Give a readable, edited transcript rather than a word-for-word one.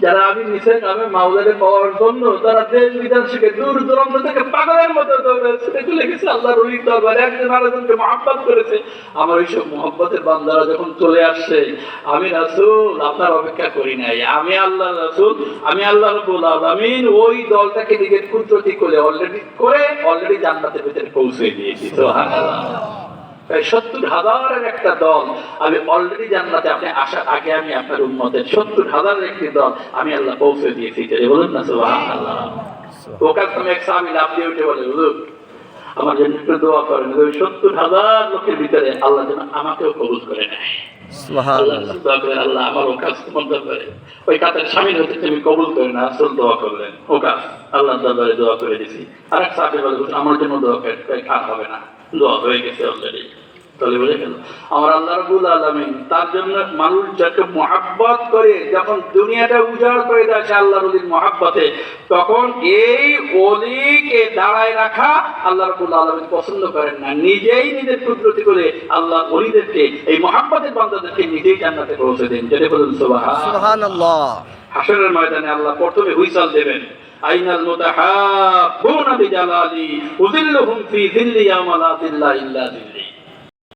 যারা আমি নিচে নামে মাওলারে পাওয়ার জন্য তারা দেশ বিদেশ থেকে দূর দূরান্ত থেকে পাগলের মতো ছুটে চলে গেছে আল্লাহর ওলির দরবারে, একজন আরেকজনকে মহব্বত করেছে। আমার ওইসব মহব্বতের বান্দারা যখন চলে আসছে, আমি রাসূল আপনার অপেক্ষা করি নাই, আমি আল্লাহ রাসূল, আমি আল্লাহ রাব্বুল আলামিন ওই দলটাকে নিজের কুদরতি করে অলরেডি জান্নাতের ভিতরে পৌঁছে দিয়েছি। সুবহানাল্লাহ। ৭০,০০০-এর একটা দল আমি অলরেডি জান্নাতে, আপনি আসার আগে আমি আপনার উম্মতের ৭০,০০০-এর একটি দল আমি আল্লাহ পৌঁছে দিয়েছি। বলুন না সুবহানাল্লাহ। ওকার তুমি এক সাহাবী লাফ দিয়ে উঠে বলে, হুজুর আমার জন্য একটু দোয়া করেন, ওই ৭০,০০০ লোকের ভিতরে আল্লাহ যেন আমাকেও কবুল করে নেয়। আল্লাহ আমার ওকাজ তোমার দরবারে ওই কাতার শামিল হতে তুমি কবুল করে না। আসল দোয়া করলেন, ওকাজ আল্লাহ দরবারে দোয়া করে দিছি। আরেক সাহাবী বলে, আমার জন্য দোয়া করেন, আর হবে না, দোয়া হয়ে গেছে অলরেডি। তাহলে বুঝে গেল আমার আল্লাহ রাব্বুল আলামিন তার জন্য মানুষ যাকে মহব্বত করে, যখন দুনিয়াটা উজাড় করে দেয় সে আল্লাহর ওলির মহব্বতে, তখন এই ওলিকে দাঁড়ায় রাখা আল্লাহ রাব্বুল আলামিন পছন্দ করেন না। নিজেই নিজের কুদরতি করে আল্লাহ ওলিদেরকে, এই মহব্বতের বান্দাদেরকে নিজেই জান্নাতে পৌঁছে দেন। যেটা বলুন সুবহানাল্লাহ। হাশরের ময়দানে আল্লাহ প্রথমে হুইসাল দেবেন, আইনাল মুতাহাব্বুনা বিজালালি উযিল্লুহুম ফি যিল্লি ইয়াওমা লা যিল্লা ইল্লা যিল্লি।